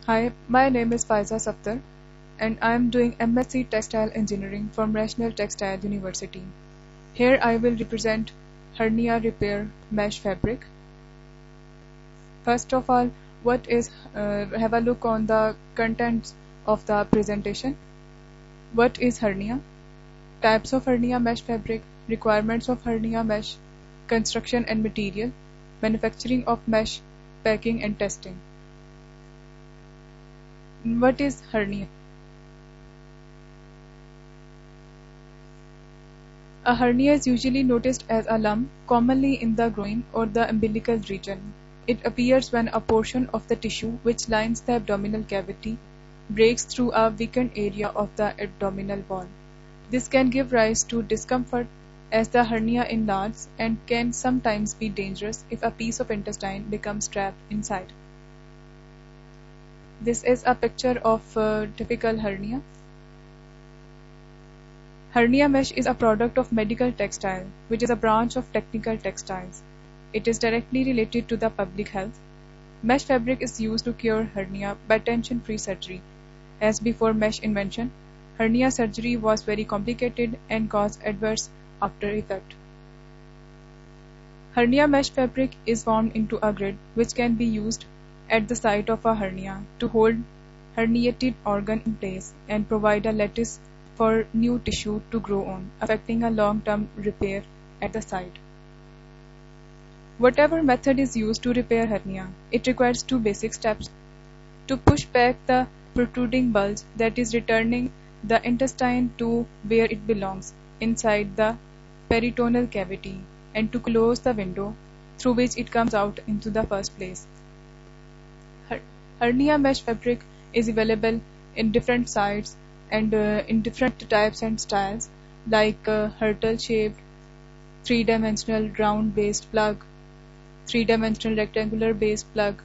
Hi, my name is Faiza Safdar and I am doing MSc Textile Engineering from National Textile University. Here I will represent hernia repair mesh fabric. First of all, have a look on the contents of the presentation. What is hernia? Types of hernia mesh fabric, requirements of hernia mesh, construction and material, manufacturing of mesh, packing and testing. What is hernia? A hernia is usually noticed as a lump, commonly in the groin or the umbilical region. It appears when a portion of the tissue which lines the abdominal cavity breaks through a weakened area of the abdominal wall. This can give rise to discomfort as the hernia enlarges and can sometimes be dangerous if a piece of intestine becomes trapped inside. This is a picture of a typical hernia. Hernia mesh is a product of medical textile, which is a branch of technical textiles. It is directly related to the public health. Mesh fabric is used to cure hernia by tension-free surgery. As before mesh invention, hernia surgery was very complicated and caused adverse after effect. Hernia mesh fabric is formed into a grid which can be used at the site of a hernia to hold herniated organ in place and provide a lattice for new tissue to grow on, affecting a long-term repair at the site. Whatever method is used to repair hernia, it requires two basic steps: to push back the protruding bulge that is returning the intestine to where it belongs, inside the peritoneal cavity, and to close the window through which it comes out into the first place. Hernia mesh fabric is available in different sizes and in different types and styles, like hurtle-shaped, three-dimensional round-based plug, three-dimensional rectangular-based plug,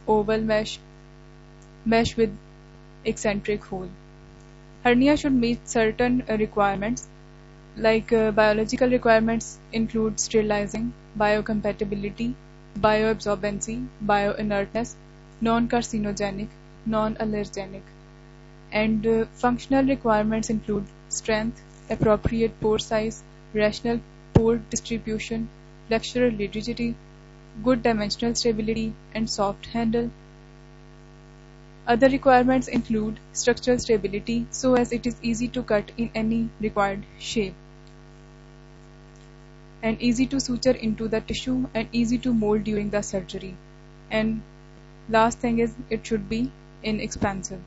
oval mesh, mesh with eccentric hole. Hernia should meet certain requirements, like biological requirements include sterilizing, biocompatibility, bioabsorbency, bioinertness, non-carcinogenic, non-allergenic, and functional requirements include strength, appropriate pore size, rational pore distribution, flexural rigidity, good dimensional stability, and soft handle. Other requirements include structural stability so as it is easy to cut in any required shape, and easy to suture into the tissue and easy to mold during the surgery. And last thing is it should be inexpensive.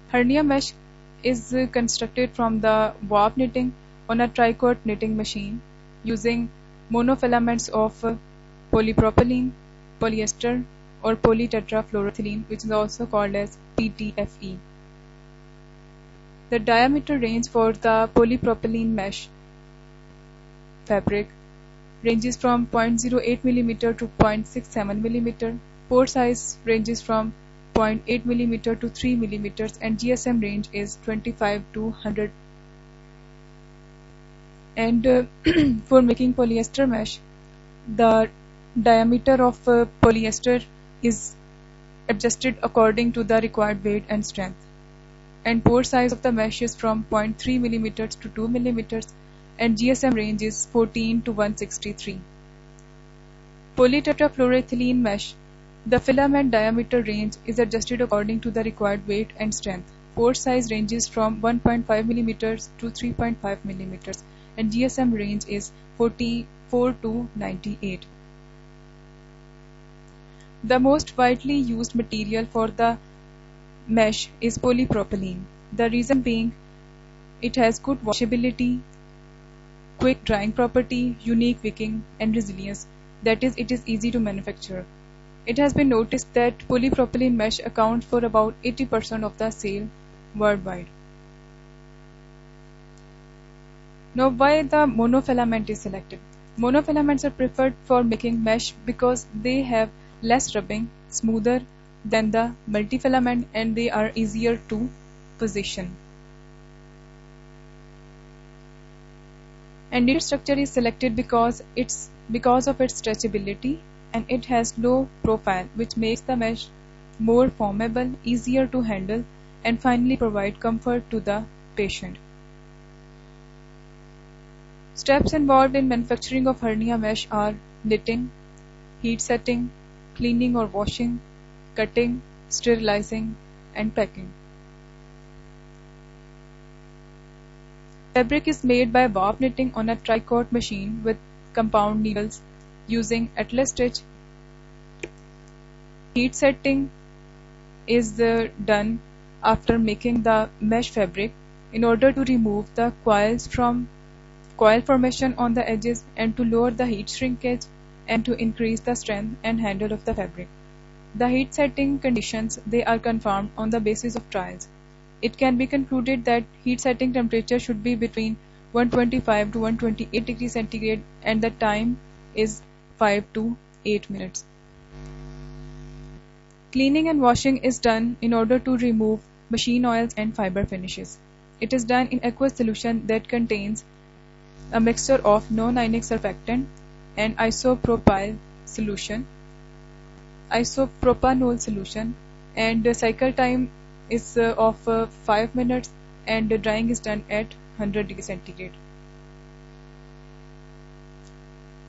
Hernia mesh is constructed from the warp knitting on a tricot knitting machine using monofilaments of polypropylene, polyester, or polytetrafluoroethylene, which is also called as PTFE. The diameter range for the polypropylene mesh fabric ranges from 0.08 mm to 0.67 mm. Pore size ranges from 0.8 mm to 3 mm, and GSM range is 25 to 100. And for making polyester mesh, the diameter of polyester is adjusted according to the required weight and strength. And pore size of the mesh is from 0.3 mm to 2 mm, and GSM range is 14 to 163. Polytetrafluoroethylene mesh, the filament diameter range is adjusted according to the required weight and strength. Pore size ranges from 1.5 mm to 3.5 mm, and GSM range is 44 to 98. The most widely used material for the mesh is polypropylene. The reason being it has good washability, quick drying property, unique wicking, and resilience. That is, it is easy to manufacture. It has been noticed that polypropylene mesh accounts for about 80% of the sale worldwide. Now, why the monofilament is selected? Monofilaments are preferred for making mesh because they have less rubbing, smoother than the multifilament, and they are easier to position. And knitted structure is selected because of its stretchability and it has low profile, which makes the mesh more formable, easier to handle, and finally provide comfort to the patient. Steps involved in manufacturing of hernia mesh are knitting, heat setting, cleaning or washing, cutting, sterilizing, and packing. Fabric is made by warp knitting on a tricot machine with compound needles using Atlas stitch. Heat setting is done after making the mesh fabric in order to remove the coil formation on the edges and to lower the heat shrinkage and to increase the strength and handle of the fabric. The heat setting conditions, they are confirmed on the basis of trials. It can be concluded that heat setting temperature should be between 125 to 128 degrees centigrade and the time is 5 to 8 minutes. Cleaning and washing is done in order to remove machine oils and fiber finishes. It is done in aqueous solution that contains a mixture of non-ionic surfactant and isopropanol solution, and the cycle time is of 5 minutes, and the drying is done at 100 degrees centigrade.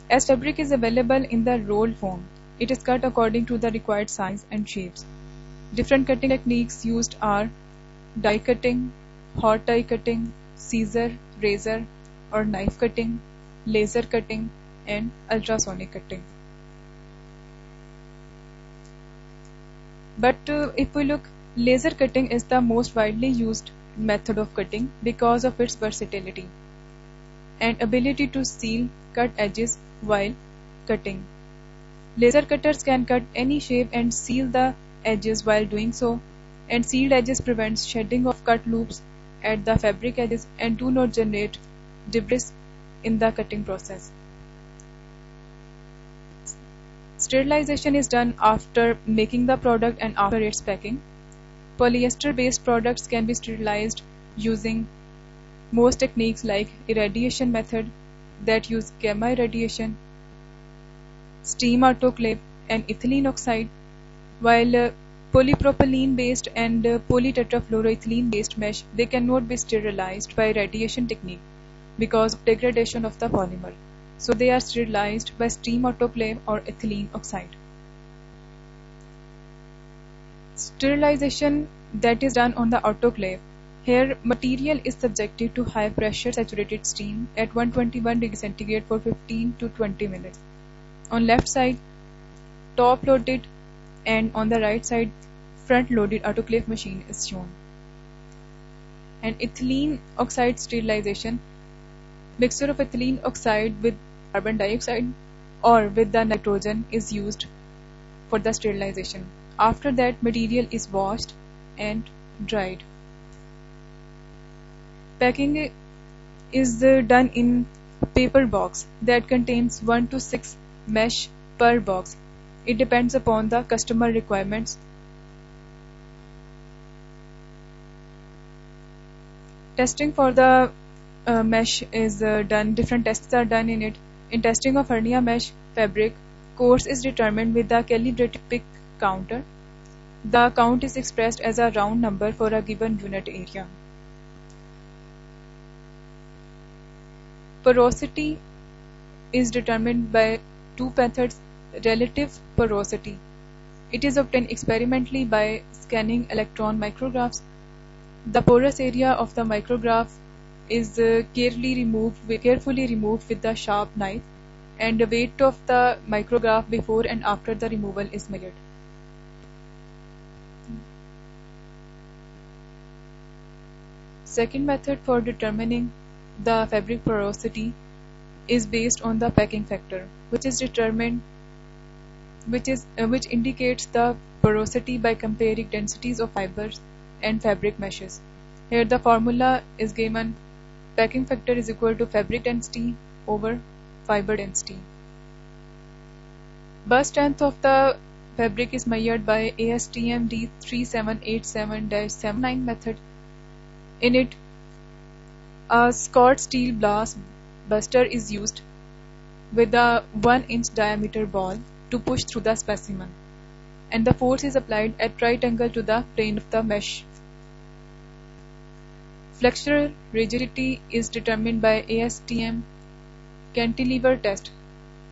As fabric is available in the rolled form, it is cut according to the required size and shapes. Different cutting techniques used are die cutting, hot die cutting, scissor, razor or knife cutting, laser cutting, and ultrasonic cutting. But if we look, laser cutting is the most widely used method of cutting because of its versatility and ability to seal cut edges while cutting. Laser cutters can cut any shape and seal the edges while doing so, and sealed edges prevents shedding of cut loops at the fabric edges and do not generate debris in the cutting process. Sterilization is done after making the product and after its packing. Polyester-based products can be sterilized using most techniques like irradiation method that use gamma irradiation, steam autoclave, and ethylene oxide, while polypropylene-based and polytetrafluoroethylene-based mesh, they cannot be sterilized by radiation technique because of degradation of the polymer. So they are sterilized by steam autoclave or ethylene oxide. Sterilization that is done on the autoclave. Here material is subjected to high pressure saturated steam at 121 degrees centigrade for 15 to 20 minutes. On left side, top loaded, and on the right side, front loaded autoclave machine is shown. And ethylene oxide sterilization, mixture of ethylene oxide with carbon dioxide or with the nitrogen is used for the sterilization. After that, material is washed and dried. Packing is done in paper box that contains 1 to 6 mesh per box. It depends upon the customer requirements. Testing for the mesh is done. Different tests are done in it. In testing of hernia mesh fabric, course is determined with the calibrated pick counter. The count is expressed as a round number for a given unit area. Porosity is determined by two methods. Relative porosity. It is obtained experimentally by scanning electron micrographs. The porous area of the micrograph is carefully removed with the sharp knife, and the weight of the micrograph before and after the removal is measured. Second method for determining the fabric porosity is based on the packing factor, which indicates the porosity by comparing densities of fibers and fabric meshes. Here the formula is given: packing factor is equal to fabric density over fiber density. Burst strength of the fabric is measured by ASTM D3787-79 method. In it, a Scott steel brass buster is used with a 1-inch diameter ball to push through the specimen, and the force is applied at right angle to the plane of the mesh. Flexural rigidity is determined by ASTM cantilever test.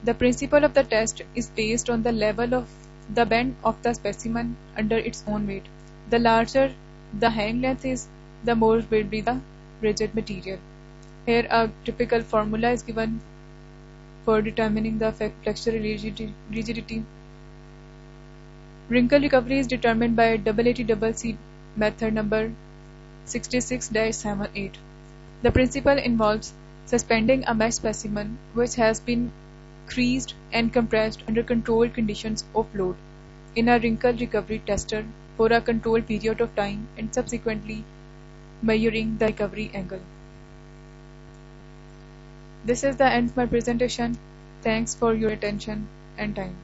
The principle of the test is based on the level of the bend of the specimen under its own weight. The larger the hang length is, the more will be the rigid material. Here a typical formula is given for determining the flexural rigidity. Wrinkle recovery is determined by AATCC method number 66-78. The principle involves suspending a mesh specimen which has been creased and compressed under controlled conditions of load in a wrinkle recovery tester for a controlled period of time and subsequently measuring the recovery angle. This is the end of my presentation. Thanks for your attention and time.